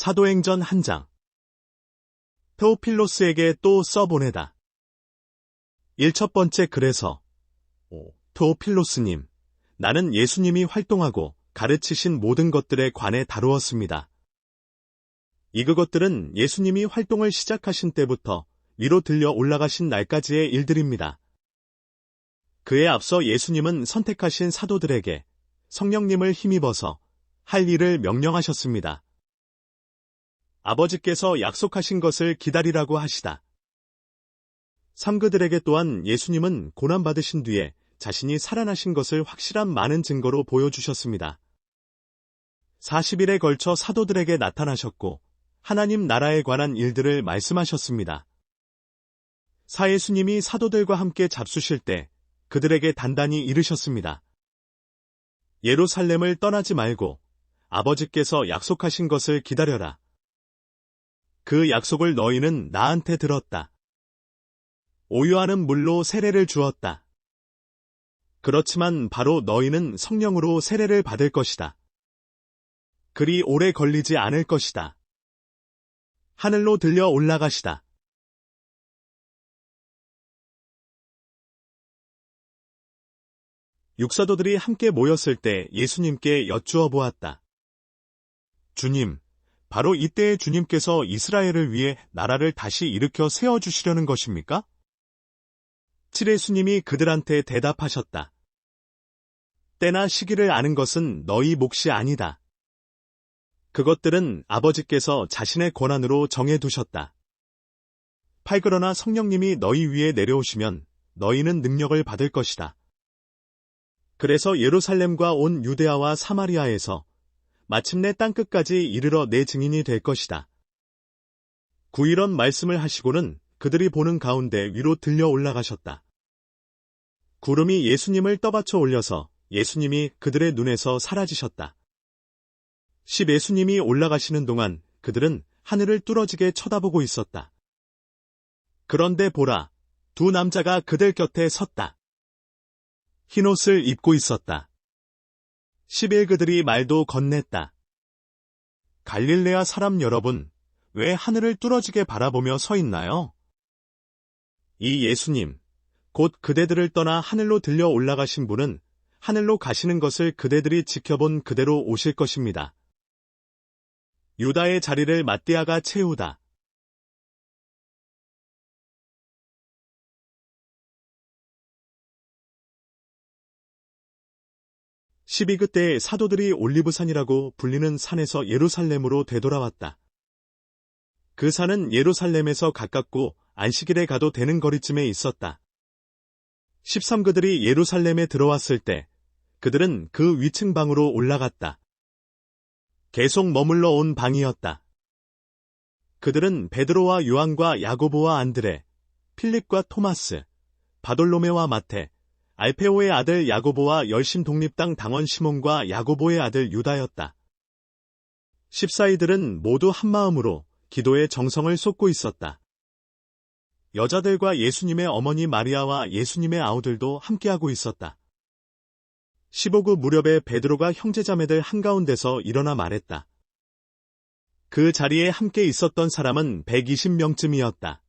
사도행전 1장. 테오필로스에게 또 써보내다. 첫 번째 글에서 테오필로스님, 나는 예수님이 활동하고 가르치신 모든 것들에 관해 다루었습니다. 그것들은 예수님이 활동을 시작하신 때부터 위로 들려 올라가신 날까지의 일들입니다. 그에 앞서 예수님은 선택하신 사도들에게 성령님을 힘입어서 할 일을 명령하셨습니다. 아버지께서 약속하신 것을 기다리라고 하시다. 그들에게 또한 예수님은 고난받으신 뒤에 자신이 살아나신 것을 확실한 많은 증거로 보여주셨습니다. 40일에 걸쳐 사도들에게 나타나셨고 하나님 나라에 관한 일들을 말씀하셨습니다. 예수님이 사도들과 함께 잡수실 때 그들에게 단단히 이르셨습니다. 예루살렘을 떠나지 말고 아버지께서 약속하신 것을 기다려라. 그 약속을 너희는 나한테 들었다. 오유하는 물로 세례를 주었다. 그렇지만 바로 너희는 성령으로 세례를 받을 것이다. 그리 오래 걸리지 않을 것이다. 하늘로 들려 올라가시다. 육사도들이 함께 모였을 때 예수님께 여쭈어 보았다. 주님, 바로 이때에 주님께서 이스라엘을 위해 나라를 다시 일으켜 세워주시려는 것입니까? 예수님이 그들한테 대답하셨다. 때나 시기를 아는 것은 너희 몫이 아니다. 그것들은 아버지께서 자신의 권한으로 정해두셨다. 그러나 성령님이 너희 위에 내려오시면 너희는 능력을 받을 것이다. 그래서 예루살렘과 온 유대아와 사마리아에서 마침내 땅끝까지 이르러 내 증인이 될 것이다. 이런 말씀을 하시고는 그들이 보는 가운데 위로 들려 올라가셨다. 구름이 예수님을 떠받쳐 올려서 예수님이 그들의 눈에서 사라지셨다. 예수님이 올라가시는 동안 그들은 하늘을 뚫어지게 쳐다보고 있었다. 그런데 보라, 두 남자가 그들 곁에 섰다. 흰옷을 입고 있었다. 그들이 말도 건넸다. 갈릴레아 사람 여러분, 왜 하늘을 뚫어지게 바라보며 서 있나요? 이 예수님, 곧 그대들을 떠나 하늘로 들려 올라가신 분은 하늘로 가시는 것을 그대들이 지켜본 그대로 오실 것입니다. 유다의 자리를 mattia가 채우다. 그때 사도들이 올리브산이라고 불리는 산에서 예루살렘으로 되돌아왔다. 그 산은 예루살렘에서 가깝고 안식일에 가도 되는 거리쯤에 있었다. 그들이 예루살렘에 들어왔을 때 그들은 그 위층 방으로 올라갔다. 계속 머물러 온 방이었다. 그들은 베드로와 요한과 야고보와 안드레, 필립과 토마스, 바돌로메와 마테, 알페오의 아들 야고보와 열심 독립당 당원 시몬과 야고보의 아들 유다였다. 14이들은 모두 한마음으로 기도에 정성을 쏟고 있었다. 여자들과 예수님의 어머니 마리아와 예수님의 아우들도 함께하고 있었다. 15그 무렵에 베드로가 형제자매들 한가운데서 일어나 말했다. 그 자리에 함께 있었던 사람은 120명쯤이었다.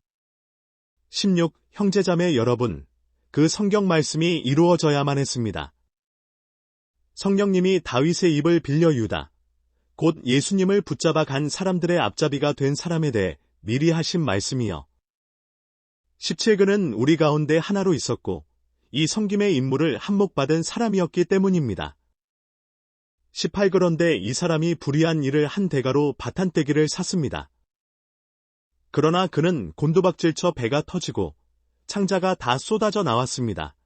16. 형제자매 여러분, 그 성경 말씀이 이루어져야만 했습니다. 성령님이 다윗의 입을 빌려 유다, 곧 예수님을 붙잡아 간 사람들의 앞잡이가 된 사람에 대해 미리 하신 말씀이요. 17그는 우리 가운데 하나로 있었고 이 섬김의 임무를 한몫받은 사람이었기 때문입니다. 18 그런데 이 사람이 불의한 일을 한 대가로 바탄떼기를 샀습니다. 그러나 그는 곤두박질쳐 배가 터지고 창자가 다 쏟아져 나왔습니다.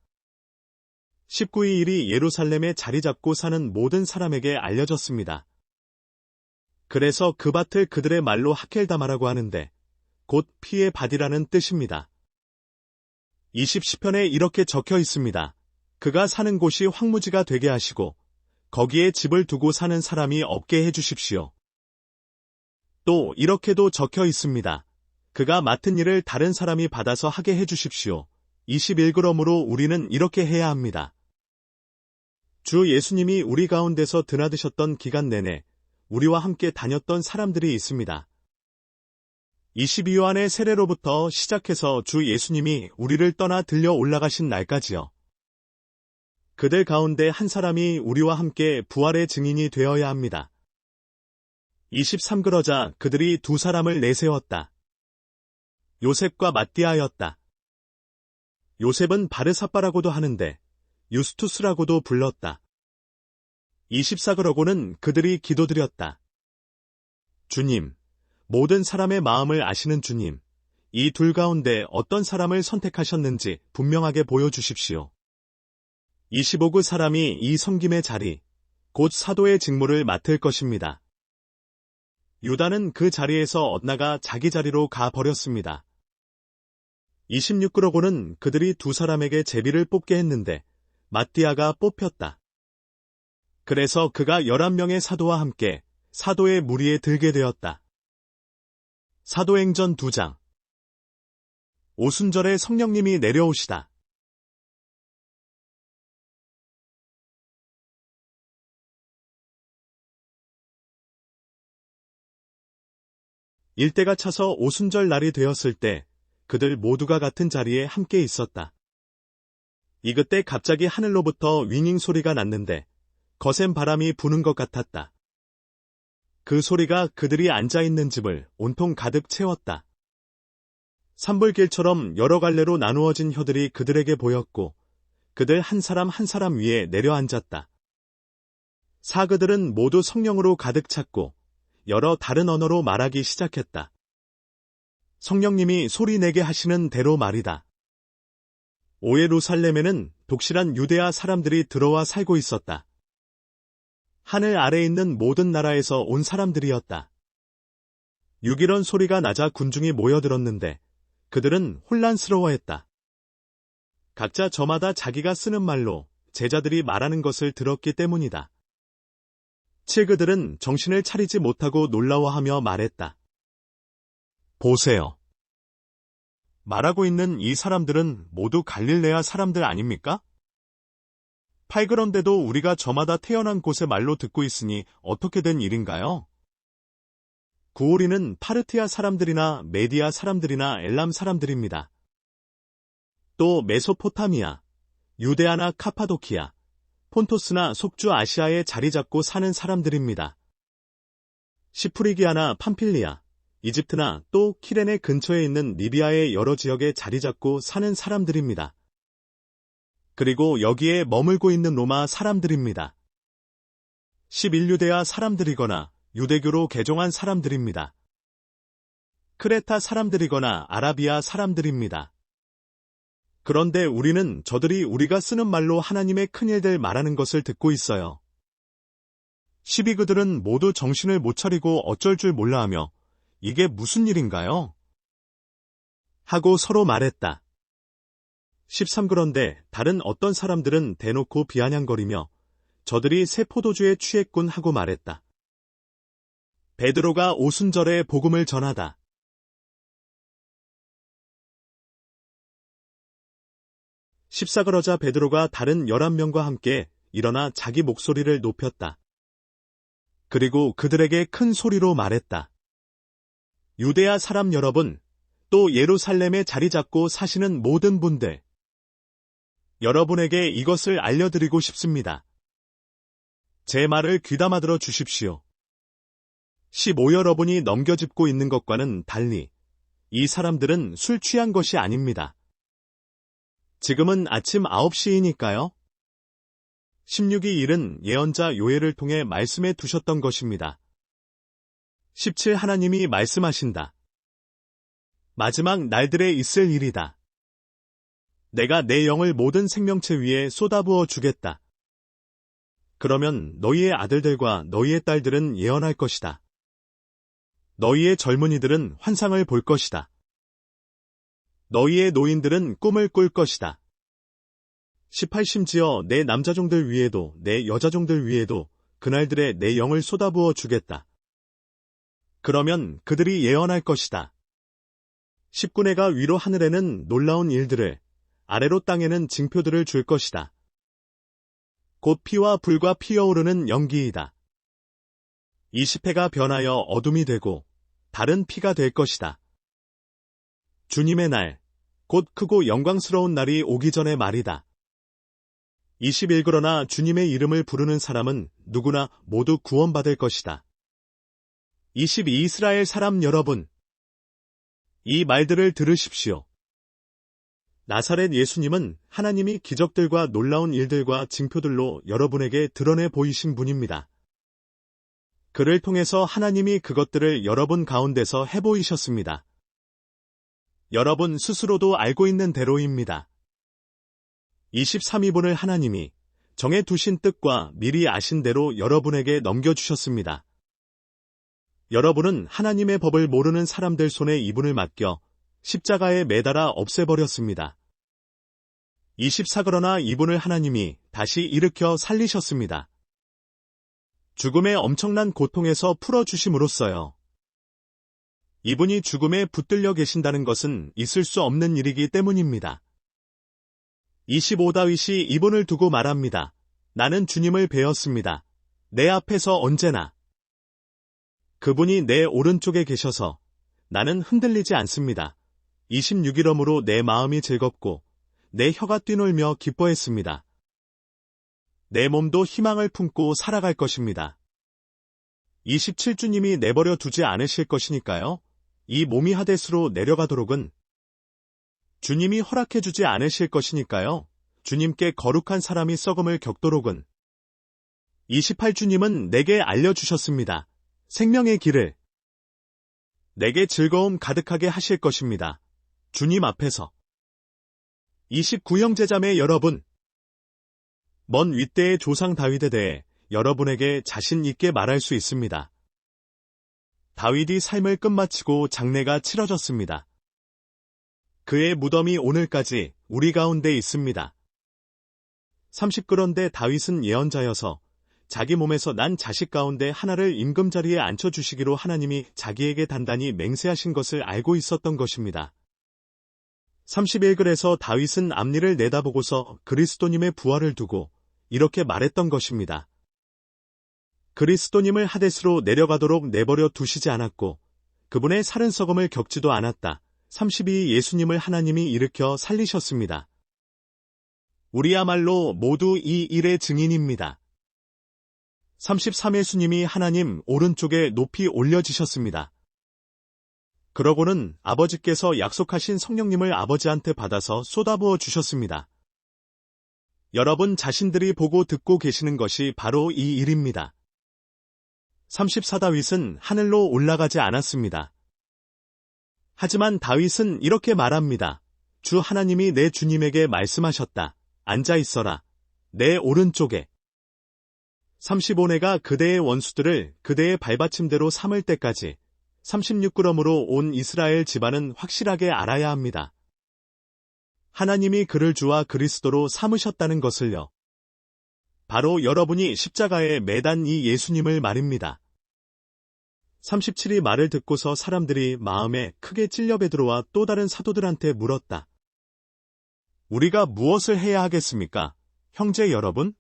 19이 일이 예루살렘에 자리 잡고 사는 모든 사람에게 알려졌습니다. 그래서 그 밭을 그들의 말로 하켈다마라고 하는데 곧 피의 밭이라는 뜻입니다. 20시편에 이렇게 적혀 있습니다. 그가 사는 곳이 황무지가 되게 하시고 거기에 집을 두고 사는 사람이 없게 해주십시오. 또 이렇게도 적혀 있습니다. 그가 맡은 일을 다른 사람이 받아서 하게 해주십시오. 21그러므로 우리는 이렇게 해야 합니다. 주 예수님이 우리 가운데서 드나드셨던 기간 내내 우리와 함께 다녔던 사람들이 있습니다. 22요한의 세례로부터 시작해서 주 예수님이 우리를 떠나 들려 올라가신 날까지요. 그들 가운데 한 사람이 우리와 함께 부활의 증인이 되어야 합니다. 23 그러자 그들이 두 사람을 내세웠다. 요셉과 ματ디아였다. 요셉은 바르사바라고도 하는데 유스투스라고도 불렀다. 24 그러고는 그들이 기도드렸다. 주님, 모든 사람의 마음을 아시는 주님, 이 둘 가운데 어떤 사람을 선택하셨는지 분명하게 보여주십시오. 25그 사람이 이 섬김의 자리, 곧 사도의 직무를 맡을 것입니다. 유다는 그 자리에서 엇나가 자기 자리로 가버렸습니다. 26그러고는 그들이 두 사람에게 제비를 뽑게 했는데 맏디아가 뽑혔다. 그래서 그가 11명의 사도와 함께 사도의 무리에 들게 되었다. 사도행전 2장. 오순절에 성령님이 내려오시다. 일대가 차서 오순절 날이 되었을 때 그들 모두가 같은 자리에 함께 있었다. 이그때 갑자기 하늘로부터 윙잉 소리가 났는데 거센 바람이 부는 것 같았다. 그 소리가 그들이 앉아있는 집을 온통 가득 채웠다. 산불길처럼 여러 갈래로 나누어진 혀들이 그들에게 보였고 그들 한 사람 한 사람 위에 내려앉았다. 사그들은 모두 성령으로 가득 찼고 여러 다른 언어로 말하기 시작했다. 성령님이 소리내게 하시는 대로 말이다. 오예루살렘에는 독실한 유대아 사람들이 들어와 살고 있었다. 하늘 아래에 있는 모든 나라에서 온 사람들이었다. 유기런 소리가 나자 군중이 모여들었는데 그들은 혼란스러워했다. 각자 저마다 자기가 쓰는 말로 제자들이 말하는 것을 들었기 때문이다. 그들은 정신을 차리지 못하고 놀라워하며 말했다. 보세요. 말하고 있는 이 사람들은 모두 갈릴레아 사람들 아닙니까? 그런데도 우리가 저마다 태어난 곳의 말로 듣고 있으니 어떻게 된 일인가요? 구오리는 파르티아 사람들이나 메디아 사람들이나 엘람 사람들입니다. 또 메소포타미아, 유데아나 카파도키아, 폰토스나 속주 아시아에 자리 잡고 사는 사람들입니다. 시프리기아나 팜필리아, 이집트나 또 키레네 근처에 있는 리비아의 여러 지역에 자리 잡고 사는 사람들입니다. 그리고 여기에 머물고 있는 로마 사람들입니다. 11유대아 사람들이거나 유대교로 개종한 사람들입니다. 크레타 사람들이거나 아라비아 사람들입니다. 그런데 우리는 저들이 우리가 쓰는 말로 하나님의 큰일들 말하는 것을 듣고 있어요. 12그들은 모두 정신을 못 차리고 어쩔 줄 몰라 하며 이게 무슨 일인가요? 하고 서로 말했다. 13 그런데 다른 어떤 사람들은 대놓고 비아냥거리며 저들이 새 포도주에 취했군 하고 말했다. 베드로가 오순절에 복음을 전하다. 14 그러자 베드로가 다른 11명과 함께 일어나 자기 목소리를 높였다. 그리고 그들에게 큰 소리로 말했다. 유대아 사람 여러분, 또 예루살렘에 자리 잡고 사시는 모든 분들, 여러분에게 이것을 알려드리고 싶습니다. 제 말을 귀담아 들어 주십시오. 15 여러분이 넘겨짚고 있는 것과는 달리 이 사람들은 술 취한 것이 아닙니다. 지금은 아침 9시이니까요. 16이 일은 예언자 요엘을 통해 말씀해 두셨던 것입니다. 17 하나님이 말씀하신다. 마지막 날들에 있을 일이다. 내가 내 영을 모든 생명체 위에 쏟아부어 주겠다. 그러면 너희의 아들들과 너희의 딸들은 예언할 것이다. 너희의 젊은이들은 환상을 볼 것이다. 너희의 노인들은 꿈을 꿀 것이다. 18 심지어 내 남자종들 위에도 내 여자종들 위에도 그날들에 내 영을 쏟아부어 주겠다. 그러면 그들이 예언할 것이다. 19 내가 위로 하늘에는 놀라운 일들을 아래로 땅에는 징표들을 줄 것이다. 곧 피와 불과 피어오르는 연기이다. 20해가 변하여 어둠이 되고 다른 피가 될 것이다. 주님의 날, 곧 크고 영광스러운 날이 오기 전의 말이다. 21 그러나 주님의 이름을 부르는 사람은 누구나 모두 구원받을 것이다. 22 이스라엘 사람 여러분, 이 말들을 들으십시오. 나사렛 예수님은 하나님이 기적들과 놀라운 일들과 징표들로 여러분에게 드러내 보이신 분입니다. 그를 통해서 하나님이 그것들을 여러분 가운데서 해보이셨습니다. 여러분 스스로도 알고 있는 대로입니다. 23위분을 하나님이 정해 두신 뜻과 미리 아신 대로 여러분에게 넘겨주셨습니다. 여러분은 하나님의 법을 모르는 사람들 손에 이분을 맡겨 십자가에 매달아 없애버렸습니다. 24 그러나 이분을 하나님이 다시 일으켜 살리셨습니다. 죽음의 엄청난 고통에서 풀어주심으로써요. 이분이 죽음에 붙들려 계신다는 것은 있을 수 없는 일이기 때문입니다. 25 다윗이 이분을 두고 말합니다. 나는 주님을 배웠습니다. 내 앞에서 언제나. 그분이 내 오른쪽에 계셔서 나는 흔들리지 않습니다. 26일험으로 내 마음이 즐겁고 내 혀가 뛰놀며 기뻐했습니다. 내 몸도 희망을 품고 살아갈 것입니다. 27주님이 내버려 두지 않으실 것이니까요. 이 몸이 하데스로 내려가도록은 주님이 허락해주지 않으실 것이니까요. 주님께 거룩한 사람이 썩음을 겪도록은 28주님은 내게 알려주셨습니다. 생명의 길을 내게 즐거움 가득하게 하실 것입니다. 주님 앞에서 29 형제자매 여러분, 먼 윗대의 조상 다윗에 대해 여러분에게 자신 있게 말할 수 있습니다. 다윗이 삶을 끝마치고 장례가 치러졌습니다. 그의 무덤이 오늘까지 우리 가운데 있습니다. 30 그런데 다윗은 예언자여서 자기 몸에서 난 자식 가운데 하나를 임금자리에 앉혀주시기로 하나님이 자기에게 단단히 맹세하신 것을 알고 있었던 것입니다. 31글에서 다윗은 앞니를 내다보고서 그리스도님의 부활을 두고 이렇게 말했던 것입니다. 그리스도님을 하데스로 내려가도록 내버려 두시지 않았고 그분의 살은 썩음을 겪지도 않았다. 32 예수님을 하나님이 일으켜 살리셨습니다. 우리야말로 모두 이 일의 증인입니다. 33 예수님이 하나님 오른쪽에 높이 올려지셨습니다. 그러고는 아버지께서 약속하신 성령님을 아버지한테 받아서 쏟아부어 주셨습니다. 여러분 자신들이 보고 듣고 계시는 것이 바로 이 일입니다. 34 다윗은 하늘로 올라가지 않았습니다. 하지만 다윗은 이렇게 말합니다. 주 하나님이 내 주님에게 말씀하셨다. 앉아 있어라. 내 오른쪽에. 35내가 그대의 원수들을 그대의 발받침대로 삼을 때까지 36그러므로 온 이스라엘 집안은 확실하게 알아야 합니다. 하나님이 그를 주와 그리스도로 삼으셨다는 것을요. 바로 여러분이 십자가에 매단 이 예수님을 말입니다. 37이 말을 듣고서 사람들이 마음에 크게 찔려 베드로와 또 다른 사도들한테 물었다. 우리가 무엇을 해야 하겠습니까? 형제 여러분?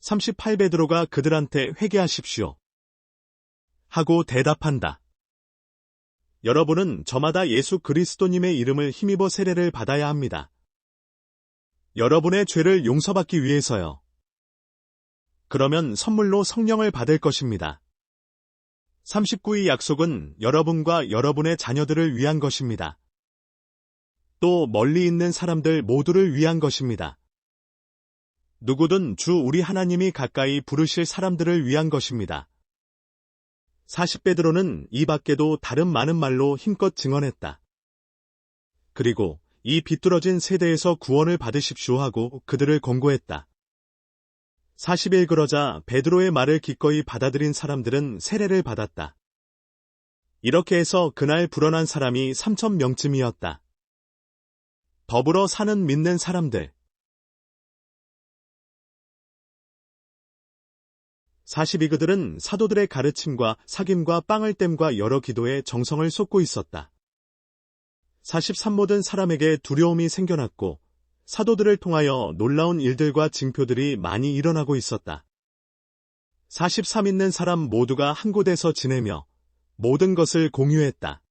38 베드로가 그들한테 회개하십시오. 하고 대답한다. 여러분은 저마다 예수 그리스도님의 이름을 힘입어 세례를 받아야 합니다. 여러분의 죄를 용서받기 위해서요. 그러면 선물로 성령을 받을 것입니다. 39의 약속은 여러분과 여러분의 자녀들을 위한 것입니다. 또 멀리 있는 사람들 모두를 위한 것입니다. 누구든 주 우리 하나님이 가까이 부르실 사람들을 위한 것입니다. 40 베드로는 이 밖에도 다른 많은 말로 힘껏 증언했다. 그리고 이 비뚤어진 세대에서 구원을 받으십시오 하고 그들을 권고했다. 41 그러자 베드로의 말을 기꺼이 받아들인 사람들은 세례를 받았다. 이렇게 해서 그날 불어난 사람이 3,000명쯤이었다. 더불어 사는 믿는 사람들. 42 그들은 사도들의 가르침과 사귐과 빵을 땜과 여러 기도에 정성을 쏟고 있었다. 43 모든 사람에게 두려움이 생겨났고 사도들을 통하여 놀라운 일들과 징표들이 많이 일어나고 있었다. 43 있는 사람 모두가 한 곳에서 지내며 모든 것을 공유했다.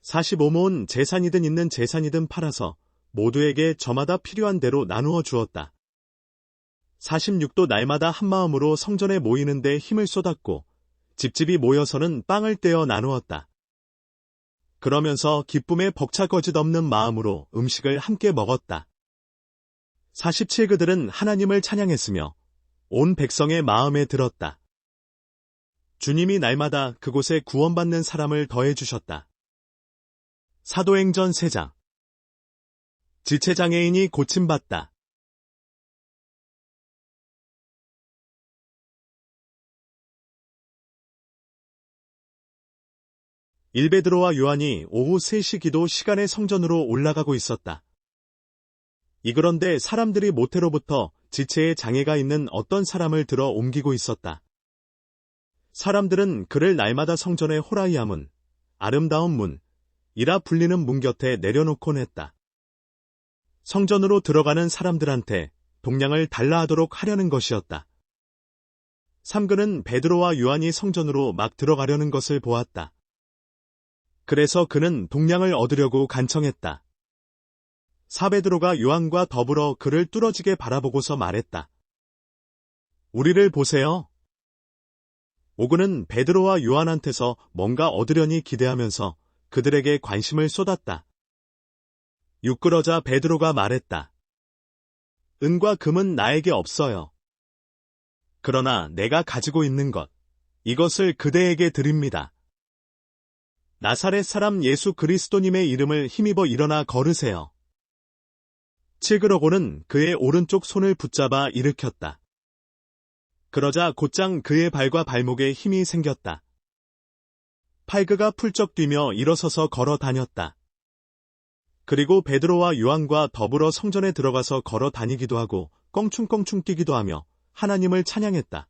45 모은 재산이든 있는 재산이든 팔아서 모두에게 저마다 필요한 대로 나누어 주었다. 46도 날마다 한마음으로 성전에 모이는 데 힘을 쏟았고 집집이 모여서는 빵을 떼어 나누었다. 그러면서 기쁨에 벅차거짓 없는 마음으로 음식을 함께 먹었다. 47 그들은 하나님을 찬양했으며 온 백성의 마음에 들었다. 주님이 날마다 그곳에 구원받는 사람을 더해주셨다. 사도행전 3장. 지체장애인이 고침받다. 1베드로와 요한이 오후 3시 기도 시간에 성전으로 올라가고 있었다. 그런데 사람들이 모태로부터 지체에 장애가 있는 어떤 사람을 들어 옮기고 있었다. 사람들은 그를 날마다 성전의 호라이아 문, 아름다운 문, 이라 불리는 문 곁에 내려놓곤 했다. 성전으로 들어가는 사람들한테 동량을 달라 하도록 하려는 것이었다. 삼그는 베드로와 요한이 성전으로 막 들어가려는 것을 보았다. 그래서 그는 동량을 얻으려고 간청했다. 사베드로가 요한과 더불어 그를 뚫어지게 바라보고서 말했다. 우리를 보세요. 오그는 베드로와 요한한테서 뭔가 얻으려니 기대하면서 그들에게 관심을 쏟았다. 유끄러자 베드로가 말했다. 은과 금은 나에게 없어요. 그러나 내가 가지고 있는 것, 이것을 그대에게 드립니다. 나사렛 사람 예수 그리스도님의 이름을 힘입어 일어나 걸으세요. 칠그러고는 그의 오른쪽 손을 붙잡아 일으켰다. 그러자 곧장 그의 발과 발목에 힘이 생겼다. 팔그가 풀쩍 뛰며 일어서서 걸어 다녔다. 그리고 베드로와 요한과 더불어 성전에 들어가서 걸어 다니기도 하고 껑충껑충 뛰기도 하며 하나님을 찬양했다.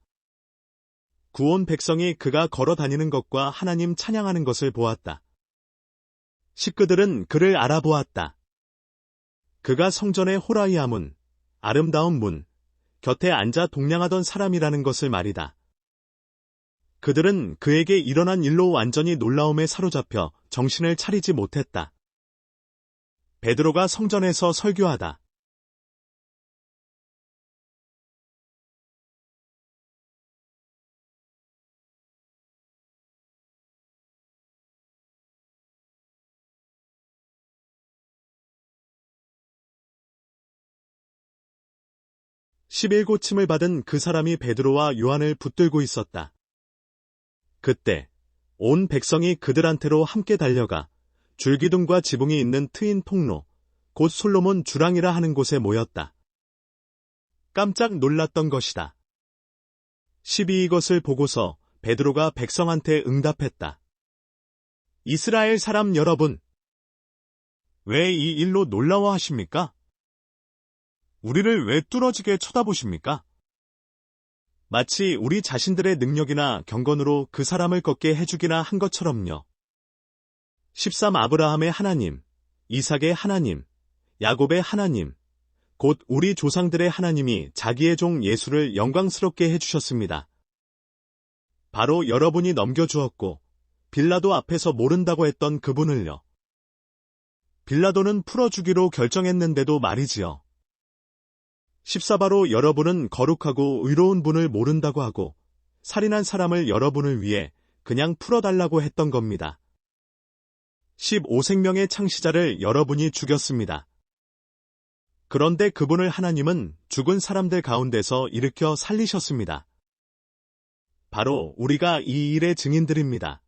구온 백성이 그가 걸어 다니는 것과 하나님 찬양하는 것을 보았다. 식구들은 그를 알아보았다. 그가 성전의 호라이아 문, 아름다운 문, 곁에 앉아 동냥하던 사람이라는 것을 말이다. 그들은 그에게 일어난 일로 완전히 놀라움에 사로잡혀 정신을 차리지 못했다. 베드로가 성전에서 설교하다. 십일고침을 받은 그 사람이 베드로와 요한을 붙들고 있었다. 그때 온 백성이 그들한테로 함께 달려가 줄기둥과 지붕이 있는 트인 통로, 곧 솔로몬 주랑이라 하는 곳에 모였다. 깜짝 놀랐던 것이다. 12 이것을 보고서 베드로가 백성한테 응답했다. 이스라엘 사람 여러분, 왜 이 일로 놀라워하십니까? 우리를 왜 뚫어지게 쳐다보십니까? 마치 우리 자신들의 능력이나 경건으로 그 사람을 걷게 해주기나 한 것처럼요. 13 아브라함의 하나님, 이삭의 하나님, 야곱의 하나님, 곧 우리 조상들의 하나님이 자기의 종 예수를 영광스럽게 해주셨습니다. 바로 여러분이 넘겨주었고 빌라도 앞에서 모른다고 했던 그분을요. 빌라도는 풀어주기로 결정했는데도 말이지요. 14바로 여러분은 거룩하고 의로운 분을 모른다고 하고 살인한 사람을 여러분을 위해 그냥 풀어달라고 했던 겁니다. 15 생명의 창시자를 여러분이 죽였습니다. 그런데 그분을 하나님은 죽은 사람들 가운데서 일으켜 살리셨습니다. 바로 우리가 이 일의 증인들입니다.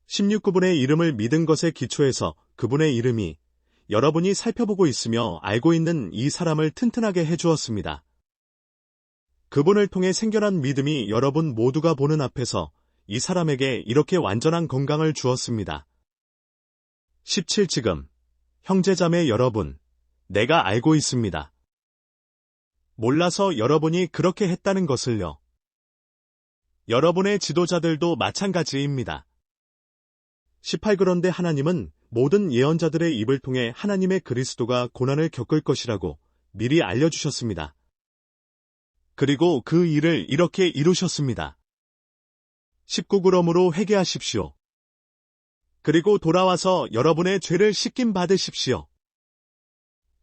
16그분의 이름을 믿은 것에 기초해서 그분의 이름이 여러분이 살펴보고 있으며 알고 있는 이 사람을 튼튼하게 해주었습니다. 그분을 통해 생겨난 믿음이 여러분 모두가 보는 앞에서 이 사람에게 이렇게 완전한 건강을 주었습니다. 17 지금 형제자매 여러분, 내가 알고 있습니다. 몰라서 여러분이 그렇게 했다는 것을요. 여러분의 지도자들도 마찬가지입니다. 18 그런데 하나님은 모든 예언자들의 입을 통해 하나님의 그리스도가 고난을 겪을 것이라고 미리 알려주셨습니다. 그리고 그 일을 이렇게 이루셨습니다. 19그러므로 회개하십시오. 그리고 돌아와서 여러분의 죄를 씻김 받으십시오.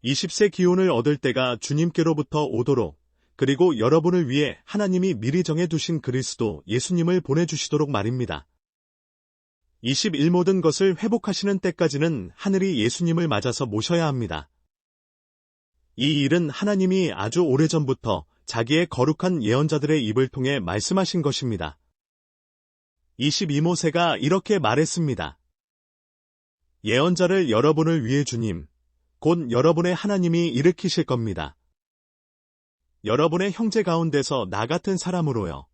20세 기운을 얻을 때가 주님께로부터 오도록, 그리고 여러분을 위해 하나님이 미리 정해두신 그리스도 예수님을 보내주시도록 말입니다. 21 모든 것을 회복하시는 때까지는 하늘이 예수님을 맞아서 모셔야 합니다. 이 일은 하나님이 아주 오래전부터 자기의 거룩한 예언자들의 입을 통해 말씀하신 것입니다. 22모세가 이렇게 말했습니다. 예언자를 여러분을 위해 주님, 곧 여러분의 하나님이 일으키실 겁니다. 여러분의 형제 가운데서 나 같은 사람으로요.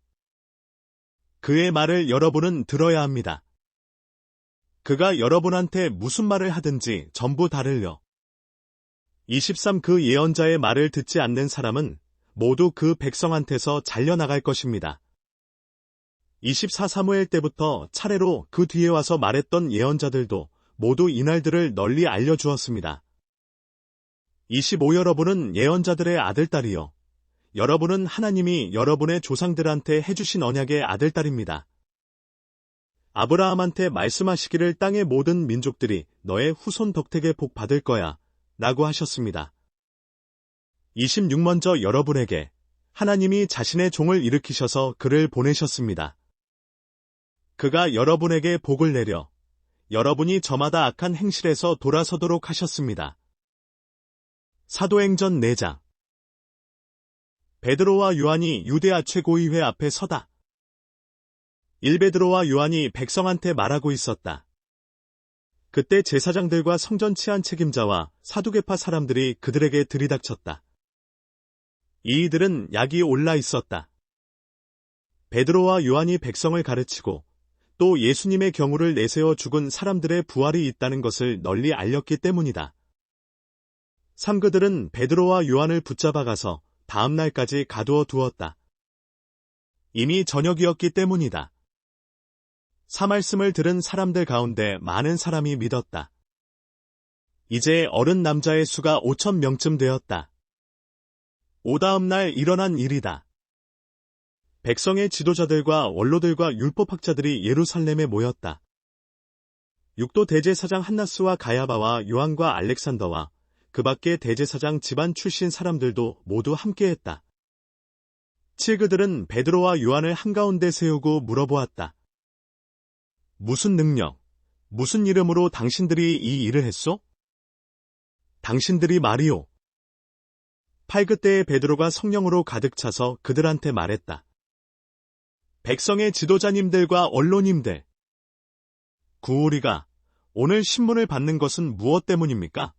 그의 말을 여러분은 들어야 합니다. 그가 여러분한테 무슨 말을 하든지 전부 다를요. 23 그 예언자의 말을 듣지 않는 사람은 모두 그 백성한테서 잘려나갈 것입니다. 24 사무엘 때부터 차례로 그 뒤에 와서 말했던 예언자들도 모두 이 날들을 널리 알려주었습니다. 25 여러분은 예언자들의 아들딸이요. 여러분은 하나님이 여러분의 조상들한테 해주신 언약의 아들딸입니다. 아브라함한테 말씀하시기를 땅의 모든 민족들이 너의 후손 덕택에 복 받을 거야 라고 하셨습니다. 26 먼저 여러분에게 하나님이 자신의 종을 일으키셔서 그를 보내셨습니다. 그가 여러분에게 복을 내려 여러분이 저마다 악한 행실에서 돌아서도록 하셨습니다. 사도행전 4장. 베드로와 요한이 유대아 최고의회 앞에 서다. 1베드로와 요한이 백성한테 말하고 있었다. 그때 제사장들과 성전 치안 책임자와 사두개파 사람들이 그들에게 들이닥쳤다. 이들은 약이 올라 있었다. 베드로와 요한이 백성을 가르치고 또 예수님의 경우를 내세워 죽은 사람들의 부활이 있다는 것을 널리 알렸기 때문이다. 3 그들은 베드로와 요한을 붙잡아 가서 다음 날까지 가두어 두었다. 이미 저녁이었기 때문이다. 4 말씀을 들은 사람들 가운데 많은 사람이 믿었다. 이제 어른 남자의 수가 5,000명쯤 되었다. 다음 날 일어난 일이다. 백성의 지도자들과 원로들과 율법학자들이 예루살렘에 모였다. 6도 대제사장 한나스와 가야바와 요한과 알렉산더와 그 밖에 대제사장 집안 출신 사람들도 모두 함께했다. 7 그들은 베드로와 요한을 한가운데 세우고 물어보았다. 무슨 능력, 무슨 이름으로 당신들이 이 일을 했소? 당신들이 말이오. 8 그때에 베드로가 성령으로 가득 차서 그들한테 말했다. 백성의 지도자님들과 언론님들, 구우리가 오늘 신문을 받는 것은 무엇 때문입니까?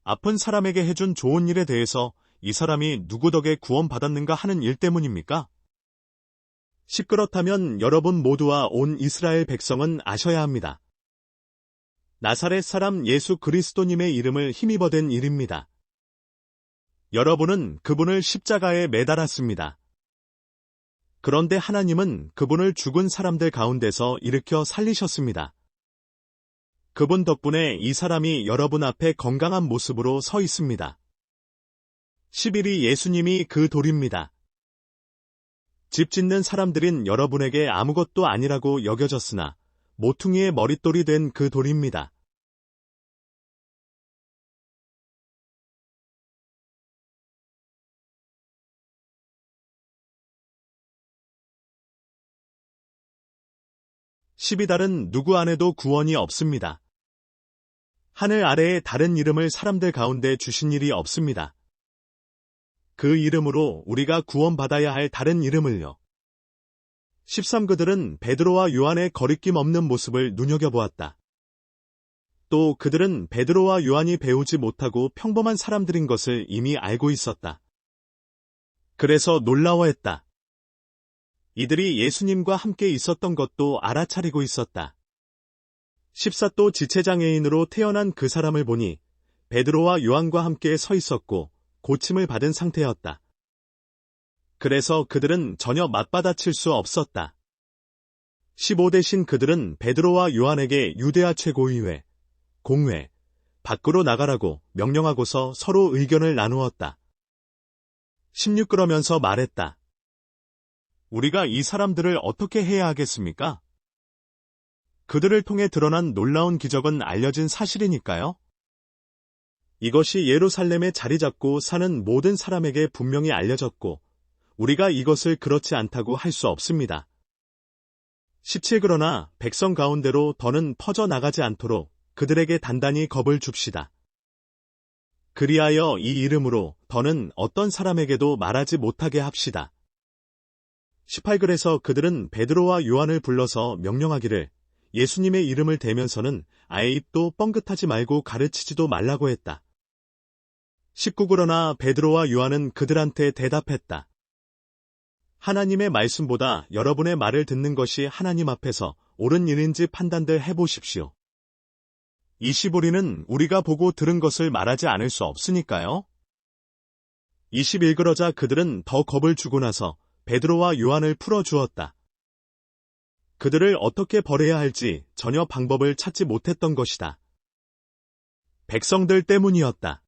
아픈 사람에게 해준 좋은 일에 대해서 이 사람이 누구 덕에 구원받았는가 하는 일 때문입니까? 시끄럽다면 여러분 모두와 온 이스라엘 백성은 아셔야 합니다. 나사렛 사람 예수 그리스도님의 이름을 힘입어 된 일입니다. 여러분은 그분을 십자가에 매달았습니다. 그런데 하나님은 그분을 죽은 사람들 가운데서 일으켜 살리셨습니다. 그분 덕분에 이 사람이 여러분 앞에 건강한 모습으로 서 있습니다. 11이 예수님이 그 돌입니다. 집 짓는 사람들인 여러분에게 아무것도 아니라고 여겨졌으나 모퉁이의 머릿돌이 된 그 돌입니다. 십이달은 누구 안에도 구원이 없습니다. 하늘 아래에 다른 이름을 사람들 가운데 주신 일이 없습니다. 그 이름으로 우리가 구원받아야 할 다른 이름을요. 13 그들은 베드로와 요한의 거리낌 없는 모습을 눈여겨보았다. 또 그들은 베드로와 요한이 배우지 못하고 평범한 사람들인 것을 이미 알고 있었다. 그래서 놀라워했다. 이들이 예수님과 함께 있었던 것도 알아차리고 있었다. 14 또 지체장애인으로 태어난 그 사람을 보니 베드로와 요한과 함께 서 있었고 고침을 받은 상태였다. 그래서 그들은 전혀 맞받아칠 수 없었다. 15 대신 그들은 베드로와 요한에게 유대아 최고의회, 공회, 밖으로 나가라고 명령하고서 서로 의견을 나누었다. 16 그러면서 말했다. 우리가 이 사람들을 어떻게 해야 하겠습니까? 그들을 통해 드러난 놀라운 기적은 알려진 사실이니까요. 이것이 예루살렘에 자리 잡고 사는 모든 사람에게 분명히 알려졌고, 우리가 이것을 그렇지 않다고 할 수 없습니다. 17 그러나 백성 가운데로 더는 퍼져나가지 않도록 그들에게 단단히 겁을 줍시다. 그리하여 이 이름으로 더는 어떤 사람에게도 말하지 못하게 합시다. 18 그래서 그들은 베드로와 요한을 불러서 명령하기를 예수님의 이름을 대면서는 아예 입도 뻥긋하지 말고 가르치지도 말라고 했다. 19 그러나 베드로와 요한은 그들한테 대답했다. 하나님의 말씀보다 여러분의 말을 듣는 것이 하나님 앞에서 옳은 일인지 판단들 해보십시오. 20 우리는 우리가 보고 들은 것을 말하지 않을 수 없으니까요. 21 그러자 그들은 더 겁을 주고 나서 베드로와 요한을 풀어주었다. 그들을 어떻게 벌해야 할지 전혀 방법을 찾지 못했던 것이다. 백성들 때문이었다.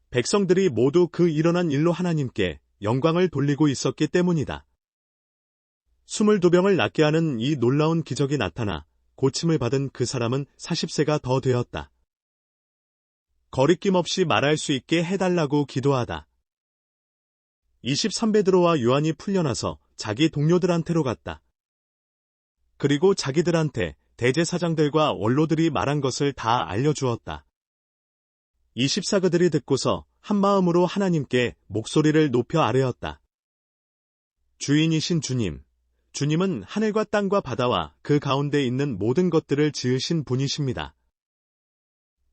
백성들이 모두 그 일어난 일로 하나님께 영광을 돌리고 있었기 때문이다. 22병을 낫게 하는 이 놀라운 기적이 나타나 고침을 받은 그 사람은 40세가 더 되었다. 거리낌 없이 말할 수 있게 해달라고 기도하다. 23 베드로와 요한이 풀려나서 자기 동료들한테로 갔다. 그리고 자기들한테 대제사장들과 원로들이 말한 것을 다 알려주었다. 24 그들이 듣고서 한마음으로 하나님께 목소리를 높여 아뢰었다. 주인이신 주님, 주님은 하늘과 땅과 바다와 그 가운데 있는 모든 것들을 지으신 분이십니다.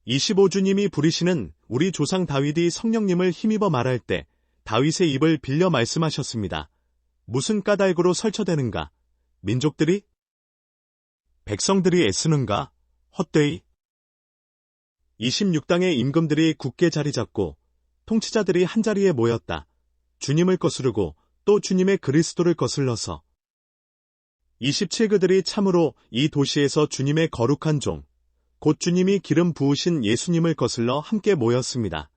25 주님이 부리시는 우리 조상 다윗이 성령님을 힘입어 말할 때 다윗의 입을 빌려 말씀하셨습니다. 무슨 까닭으로 설쳐대는가? 민족들이? 백성들이 애쓰는가? 헛되이. 26당의 임금들이 굳게 자리 잡고 통치자들이 한자리에 모였다. 주님을 거스르고 또 주님의 그리스도를 거슬러서. 27 그들이 참으로 이 도시에서 주님의 거룩한 종, 곧 주님이 기름 부으신 예수님을 거슬러 함께 모였습니다.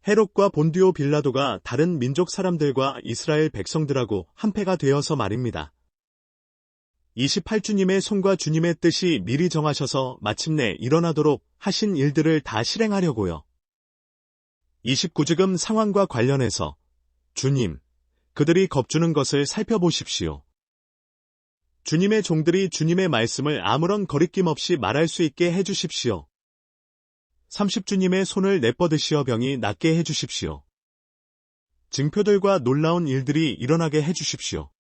헤롯과 본디오 빌라도가 다른 민족 사람들과 이스라엘 백성들하고 한패가 되어서 말입니다. 28 주님의 손과 주님의 뜻이 미리 정하셔서 마침내 일어나도록 하신 일들을 다 실행하려고요. 29 지금 상황과 관련해서 주님, 그들이 겁주는 것을 살펴보십시오. 주님의 종들이 주님의 말씀을 아무런 거리낌 없이 말할 수 있게 해주십시오. 30 주님의 손을 내뻗으시어 병이 낫게 해주십시오. 증표들과 놀라운 일들이 일어나게 해주십시오.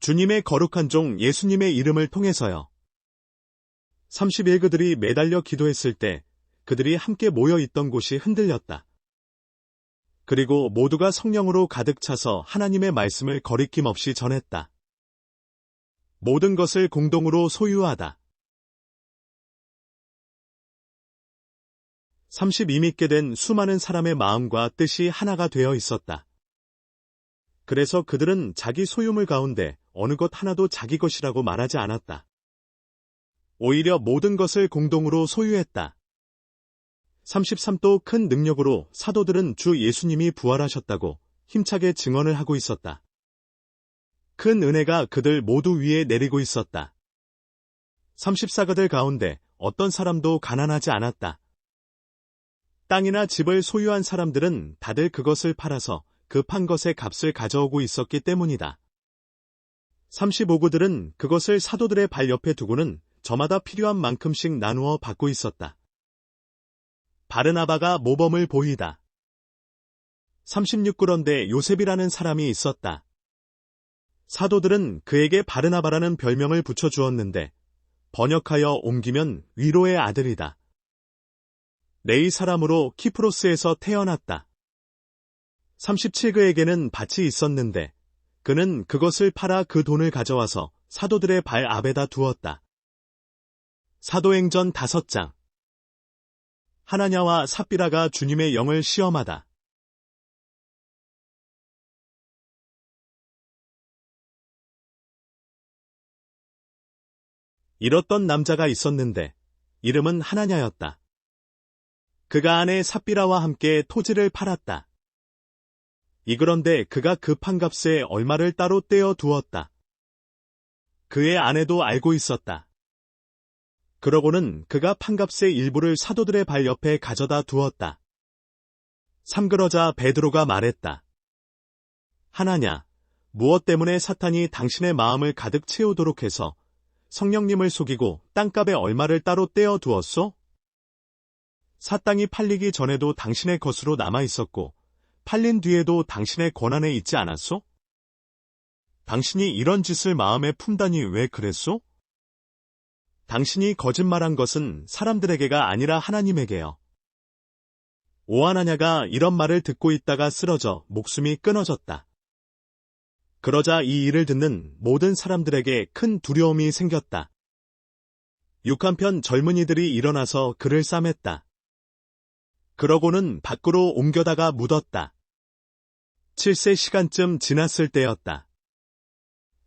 주님의 거룩한 종 예수님의 이름을 통해서요. 31 그들이 매달려 기도했을 때 그들이 함께 모여 있던 곳이 흔들렸다. 그리고 모두가 성령으로 가득 차서 하나님의 말씀을 거리낌 없이 전했다. 모든 것을 공동으로 소유하다. 32 믿게 된 수많은 사람의 마음과 뜻이 하나가 되어 있었다. 그래서 그들은 자기 소유물 가운데 어느 것 하나도 자기 것이라고 말하지 않았다. 오히려 모든 것을 공동으로 소유했다. 33도 큰 능력으로 사도들은 주 예수님이 부활하셨다고 힘차게 증언을 하고 있었다. 큰 은혜가 그들 모두 위에 내리고 있었다. 34 그들 가운데 어떤 사람도 가난하지 않았다. 땅이나 집을 소유한 사람들은 다들 그것을 팔아서 그 판 것의 값을 가져오고 있었기 때문이다. 35 그들은 그것을 사도들의 발 옆에 두고는 저마다 필요한 만큼씩 나누어 받고 있었다. 바르나바가 모범을 보이다. 36 그런데 요셉이라는 사람이 있었다. 사도들은 그에게 바르나바라는 별명을 붙여주었는데 번역하여 옮기면 위로의 아들이다. 네이 사람으로 키프로스에서 태어났다. 37 그에게는 밭이 있었는데 그는 그것을 팔아 그 돈을 가져와서 사도들의 발 앞에다 두었다. 사도행전 5장. 하나냐와 삽비라가 주님의 영을 시험하다. 잃었던 남자가 있었는데 이름은 하나냐였다. 그가 아내 삽비라와 함께 토지를 팔았다. 그런데 그가 그 판값에 얼마를 따로 떼어 두었다. 그의 아내도 알고 있었다. 그러고는 그가 판값의 일부를 사도들의 발 옆에 가져다 두었다. 그러자 베드로가 말했다. 하나냐, 무엇 때문에 사탄이 당신의 마음을 가득 채우도록 해서 성령님을 속이고 땅값에 얼마를 따로 떼어 두었소? 사 땅이 팔리기 전에도 당신의 것으로 남아 있었고 팔린 뒤에도 당신의 권한에 있지 않았소? 당신이 이런 짓을 마음에 품다니 왜 그랬소? 당신이 거짓말한 것은 사람들에게가 아니라 하나님에게요. 오하나냐가 이런 말을 듣고 있다가 쓰러져 목숨이 끊어졌다. 그러자 이 일을 듣는 모든 사람들에게 큰 두려움이 생겼다. 6한편 젊은이들이 일어나서 그를 싸맸다. 그러고는 밖으로 옮겨다가 묻었다. 7세 시간쯤 지났을 때였다.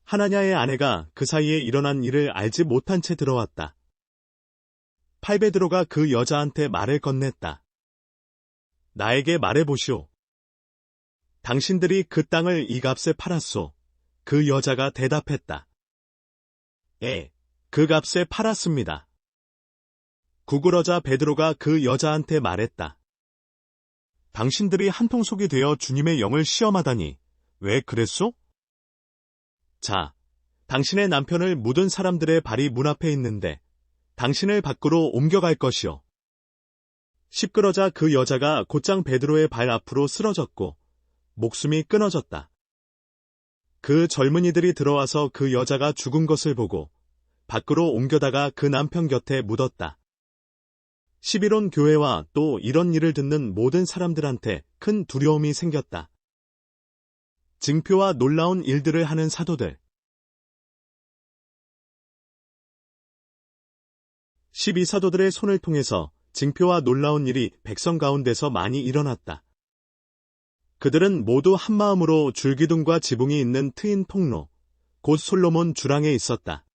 하나냐의 아내가 그 사이에 일어난 일을 알지 못한 채 들어왔다. 베드로가 그 여자한테 말을 건넸다. 나에게 말해보시오. 당신들이 그 땅을 이 값에 팔았소. 그 여자가 대답했다. 예, 그 값에 팔았습니다. 구그러자 베드로가 그 여자한테 말했다. 당신들이 한통속이 되어 주님의 영을 시험하다니 왜 그랬소? 자, 당신의 남편을 묻은 사람들의 발이 문 앞에 있는데 당신을 밖으로 옮겨갈 것이오. 시끄러자 그 여자가 곧장 베드로의 발 앞으로 쓰러졌고 목숨이 끊어졌다. 그 젊은이들이 들어와서 그 여자가 죽은 것을 보고 밖으로 옮겨다가 그 남편 곁에 묻었다. 11온 교회와 또 이런 일을 듣는 모든 사람들한테 큰 두려움이 생겼다. 증표와 놀라운 일들을 하는 사도들. 12사도들의 손을 통해서 증표와 놀라운 일이 백성 가운데서 많이 일어났다. 그들은 모두 한마음으로 줄기둥과 지붕이 있는 트인 통로, 곧 솔로몬 주랑에 있었다.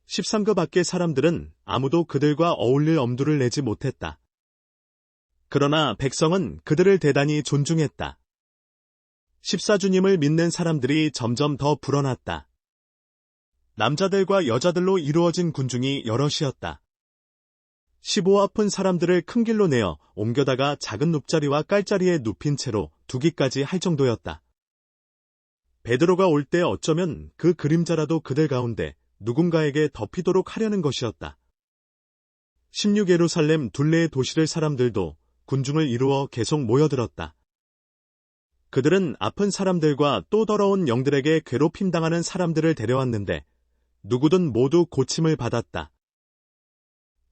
13그 밖의 사람들은 아무도 그들과 어울릴 엄두를 내지 못했다. 그러나 백성은 그들을 대단히 존중했다. 14주님을 믿는 사람들이 점점 더 불어났다. 남자들과 여자들로 이루어진 군중이 여럿이었다. 15아픈 사람들을 큰 길로 내어 옮겨다가 작은 눕자리와 깔자리에 눕힌 채로 두기까지 할 정도였다. 베드로가 올 때 어쩌면 그 그림자라도 그들 가운데 누군가에게 덮이도록 하려는 것이었다. 16예루살렘 둘레의 도시를 사람들도 군중을 이루어 계속 모여들었다. 그들은 아픈 사람들과 또 더러운 영들에게 괴롭힘당하는 사람들을 데려왔는데 누구든 모두 고침을 받았다.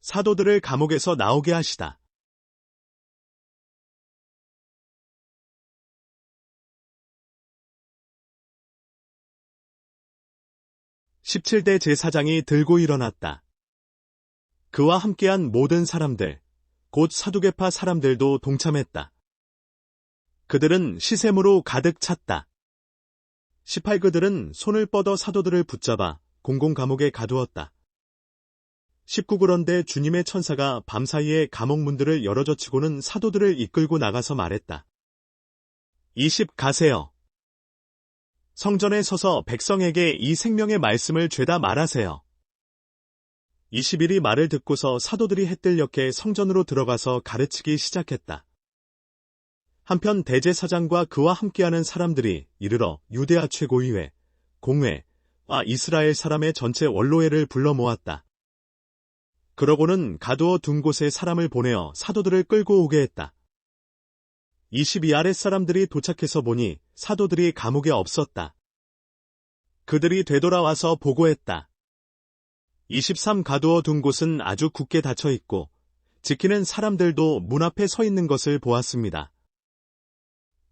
사도들을 감옥에서 나오게 하시다. (17대) 제사장이 들고 일어났다. 그와 함께한 모든 사람들, 곧 사두개파 사람들도 동참했다. 그들은 시샘으로 가득 찼다. 18그들은 손을 뻗어 사도들을 붙잡아 공공감옥에 가두었다. 19그런데 주님의 천사가 밤사이에 감옥 문들을 열어젖히고는 사도들을 이끌고 나가서 말했다. 20 가세요. 성전에 서서 백성에게 이 생명의 말씀을 죄다 말하세요. 21이 말을 듣고서 사도들이 해뜰녘에 성전으로 들어가서 가르치기 시작했다. 한편 대제사장과 그와 함께하는 사람들이 이르러 유대아 최고위회, 공회와 이스라엘 사람의 전체 원로회를 불러 모았다. 그러고는 가두어 둔 곳에 사람을 보내어 사도들을 끌고 오게 했다. 22 아랫사람들이 도착해서 보니 사도들이 감옥에 없었다. 그들이 되돌아와서 보고했다. 23 가두어 둔 곳은 아주 굳게 닫혀 있고 지키는 사람들도 문 앞에 서 있는 것을 보았습니다.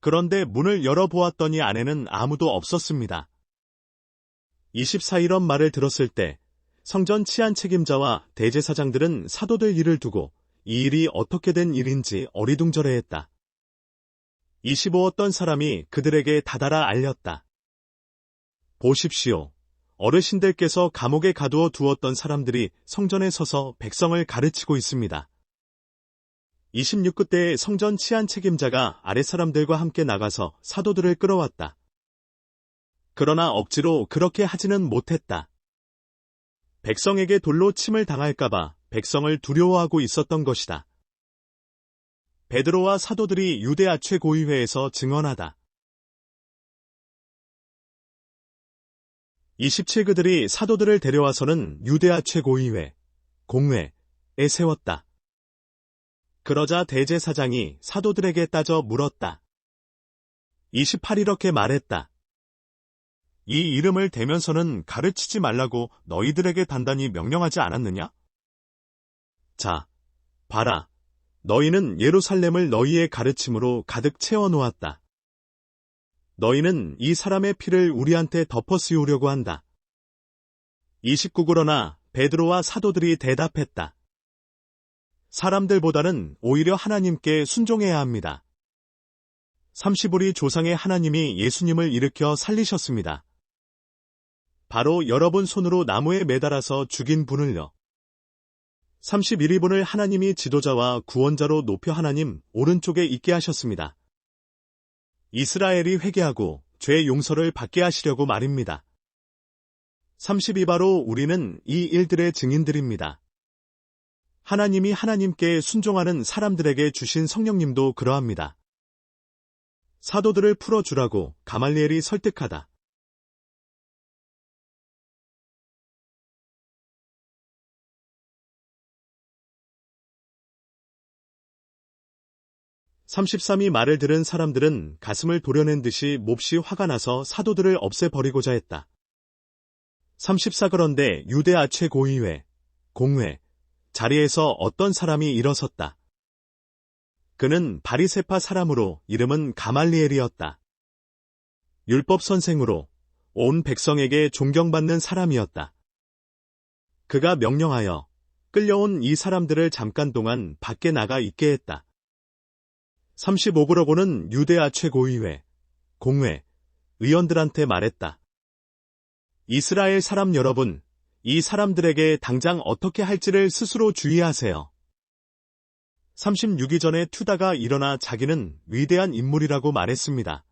그런데 문을 열어보았더니 안에는 아무도 없었습니다. 24 이런 말을 들었을 때 성전 치안 책임자와 대제사장들은 사도들 일을 두고 이 일이 어떻게 된 일인지 어리둥절해했다. 25 어떤 사람이 그들에게 다다라 알렸다. 보십시오. 어르신들께서 감옥에 가두어 두었던 사람들이 성전에 서서 백성을 가르치고 있습니다. 26 때의 성전 치안 책임자가 아랫사람들과 함께 나가서 사도들을 끌어왔다. 그러나 억지로 그렇게 하지는 못했다. 백성에게 돌로 침을 당할까봐 백성을 두려워하고 있었던 것이다. 베드로와 사도들이 유대아 최고위회에서 증언하다. 27 그들이 사도들을 데려와서는 유대아 최고위회, 공회에 세웠다. 그러자 대제사장이 사도들에게 따져 물었다. 28 이렇게 말했다. 이 이름을 대면서는 가르치지 말라고 너희들에게 단단히 명령하지 않았느냐? 자, 봐라. 너희는 예루살렘을 너희의 가르침으로 가득 채워놓았다. 너희는 이 사람의 피를 우리한테 덮어 씌우려고 한다. 29 그러나 베드로와 사도들이 대답했다. 사람들보다는 오히려 하나님께 순종해야 합니다. 30 우리 조상의 하나님이 예수님을 일으켜 살리셨습니다. 바로 여러분 손으로 나무에 매달아서 죽인 분을요. 31분을 하나님이 지도자와 구원자로 높여 하나님 오른쪽에 있게 하셨습니다. 이스라엘이 회개하고 죄 용서를 받게 하시려고 말입니다. 32바로 우리는 이 일들의 증인들입니다. 하나님이 하나님께 순종하는 사람들에게 주신 성령님도 그러합니다. 사도들을 풀어주라고 가말리엘이 설득하다. 33이 말을 들은 사람들은 가슴을 도려낸 듯이 몹시 화가 나서 사도들을 없애버리고자 했다. 34 그런데 유대아 최고위회, 공회, 자리에서 어떤 사람이 일어섰다. 그는 바리새파 사람으로 이름은 가말리엘이었다. 율법 선생으로 온 백성에게 존경받는 사람이었다. 그가 명령하여 끌려온 이 사람들을 잠깐 동안 밖에 나가 있게 했다. 35 그러고는 유대아 최고위회, 공회, 의원들한테 말했다. 이스라엘 사람 여러분, 이 사람들에게 당장 어떻게 할지를 스스로 주의하세요. 36이 전에 투다가 일어나 자기는 위대한 인물이라고 말했습니다.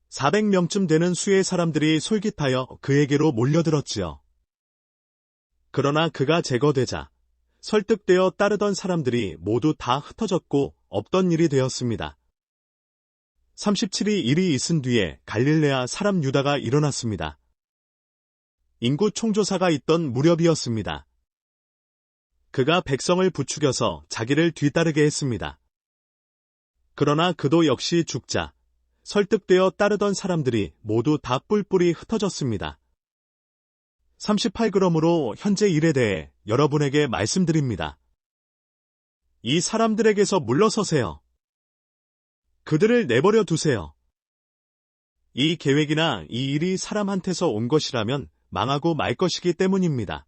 400명쯤 되는 수의 사람들이 솔깃하여 그에게로 몰려들었지요. 그러나 그가 제거되자 설득되어 따르던 사람들이 모두 다 흩어졌고 없던 일이 되었습니다. 37이 일이 있은 뒤에 갈릴레아 사람 유다가 일어났습니다. 인구 총조사가 있던 무렵이었습니다. 그가 백성을 부추겨서 자기를 뒤따르게 했습니다. 그러나 그도 역시 죽자 설득되어 따르던 사람들이 모두 다 뿔뿔이 흩어졌습니다. 38 그러므로 현재 일에 대해 여러분에게 말씀드립니다. 이 사람들에게서 물러서세요. 그들을 내버려 두세요. 이 계획이나 이 일이 사람한테서 온 것이라면 망하고 말 것이기 때문입니다.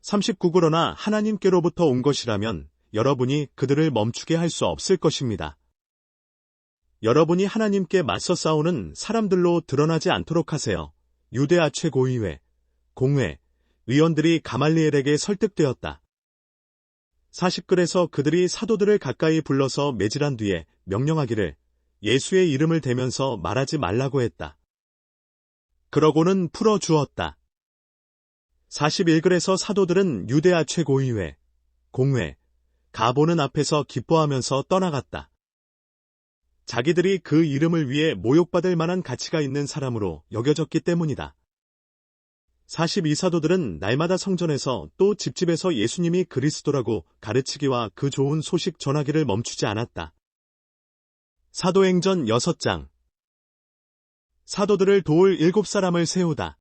39 그러나 하나님께로부터 온 것이라면 여러분이 그들을 멈추게 할 수 없을 것입니다. 여러분이 하나님께 맞서 싸우는 사람들로 드러나지 않도록 하세요. 유대아 최고위회, 공회, 의원들이 가말리엘에게 설득되었다. 40글에서 그들이 사도들을 가까이 불러서 매질한 뒤에 명령하기를 예수의 이름을 대면서 말하지 말라고 했다. 그러고는 풀어주었다. 41글에서 사도들은 유대아 최고위회, 공회, 가보는 앞에서 기뻐하면서 떠나갔다. 자기들이 그 이름을 위해 모욕받을 만한 가치가 있는 사람으로 여겨졌기 때문이다. 42사도들은 날마다 성전에서 또 집집에서 예수님이 그리스도라고 가르치기와 그 좋은 소식 전하기를 멈추지 않았다. 사도행전 6장. 사도들을 도울 7사람을 세우다.